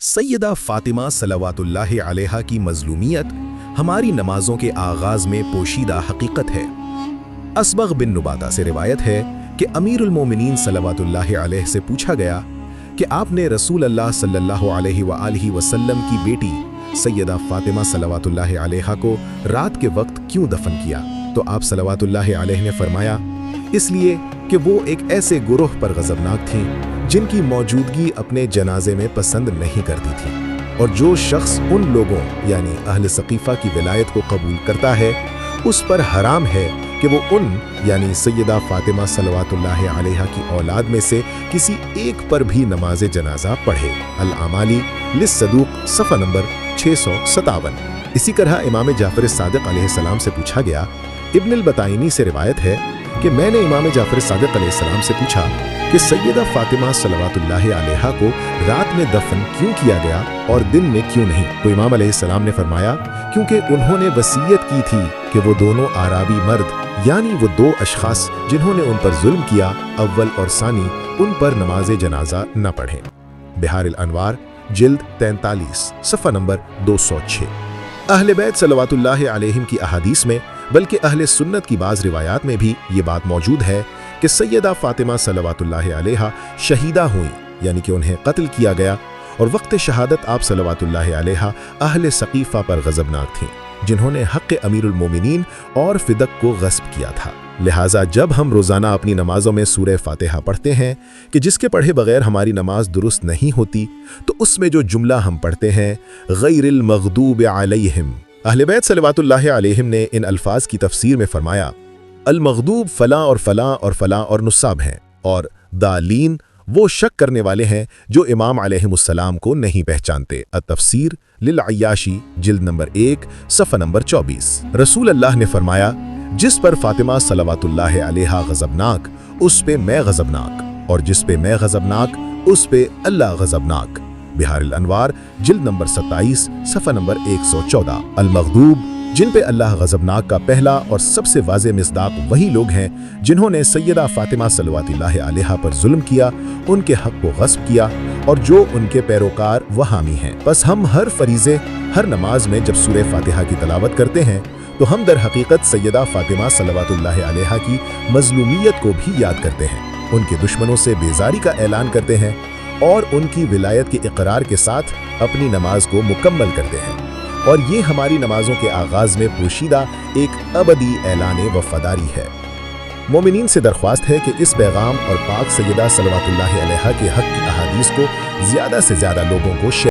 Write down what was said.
सैयदा फातिमा सलवातुल्लाह अलैहा की मज़लूमियत हमारी नमाजों के आगाज़ में पोशीदा हकीकत है। असबग़ बिन नुबाता से रिवायत है कि अमीरुल मोमिनीन सलवातुल्लाह अलैह से पूछा गया कि आपने रसूल अल्लाह सल्लल्लाहु अलैहि वसल्लम की बेटी सैयदा फातिमा सलवातुल्लाह अलैहा को रात के वक्त क्यों दफन किया? तो आप सलवातुल्लाह अलैह ने फरमाया, इसलिए कि वो एक ऐसे गुरूह पर गज़बनाक थीं जिनकी मौजूदगी अपने जनाजे में पसंद नहीं करती थी, और जो शख्स उन लोगों यानी अहले सकीफ़ा की विलायत को कबूल करता है उस पर हराम है कि वो उन यानी सैयदा फातिमा सलवातुल्लाह अलैहा की औलाद में से किसी एक पर भी नमाज जनाजा पढ़े। अल-आमाली लिस-सदूक सफ़ा नंबर 657। इसी तरह इमाम जाफ़र सादिक़ अलैहिस्सलाम से पूछा गया। इब्न अल-बताइनी से रिवायत है कि मैंने इमाम जाफ़र सादिक़ अलैहिस्सलाम से पूछा कि सैयदा फातिमा सलवातुल्लाह अलैहा को रात में दफन क्यों किया गया और दिन में क्यों नहीं? तो इमाम अलैहिस्सलाम ने फरमाया, क्योंकि उन्होंने वसीयत की थी कि वो दोनों आराबी मर्द यानी वो दो अशखास जिन्होंने उन पर जुल्म किया, अव्वल और सानी, उन पर नमाज जनाजा न पढ़ें। बिहारिल अनवार जिल्द 43 सफ़ा नंबर 206। अहले बैत सलवातुल्लाह अलैहिम की अहादीस में बल्कि अहले सुन्नत की बाज़ रिवायात में भी ये बात मौजूद है कि सैयदा फातिमा सलवातुल्लाह अलैहा शहीदा हुई यानी कि उन्हें कत्ल किया गया, और वक्त शहादत आप सलवातुल्लाह अलैहा अहले सकीफ़ा पर गज़बनाक थीं जिन्होंने हक़ अमीरुल मोमिनीन और फ़िदक को गस्ब किया था। लिहाजा जब हम रोज़ाना अपनी नमाज़ों में सूरह फातिहा पढ़ते हैं कि जिसके पढ़े बगैर हमारी नमाज दुरुस्त नहीं होती, तो उसमें जो जुमला हम पढ़ते हैं गैरिल मग़दूब अलैहिम, अहले बैत सलवातुल्लाह अलैहिम ने इन अल्फाज की तफसीर में फरमाया, अल मग़दूब फ़लाँ और फ़लाँ और फ़लाँ और नुसाब हैं, और दालीन वो शक करने वाले हैं जो इमाम अलैहिमुस्सलाम को नहीं पहचानते। अत-तफ़सीर लिल-अय्याशी जिल्द नंबर 1 सफ़ा नंबर 24। रसूल अल्लाह ने फरमाया, जिस पर फातिमा सलवातुल्लाह अलैहा गज़बनाक उस पे मैं गज़बनाक, और जिस पे मैं गज़बनाक उस पे अल्लाह गज़बनाक। बिहारिल अनवार जिल्द नंबर 27 सफ़ा नंबर 114। अल-मग़दूब जिन पे अल्लाह गज़बनाक का पहला और सबसे वाज़े मिस्दाक वही लोग हैं जिन्होंने सैयदा फातिमा सलवातुल्लाह अलैहा पर जुल्म किया, उनके हक़ को गस्ब किया, और जो उनके पैरोकार व हामी हैं। बस हम हर फरीज़े हर नमाज में जब सूरह फातिहा की तलावत करते हैं तो हम दर हकीकत सैयदा फातिमा सलवातुल्लाह अलैहा की मज़लूमियत को भी याद करते हैं, उनके दुश्मनों से बेजारी का ऐलान करते हैं और उनकी विलायत के इक़रार के साथ अपनी नमाज को मुकम्मल करते हैं। और ये हमारी नमाजों के आगाज़ में पोशीदा एक अबदी ऐलान वफ़ादारी है। मोमिनीन से दरख्वास्त है कि इस पैगाम और पाक सैयदा सलवातुल्लाह अलैहा के हक़ की अहादीस को ज़्यादा से ज़्यादा लोगों को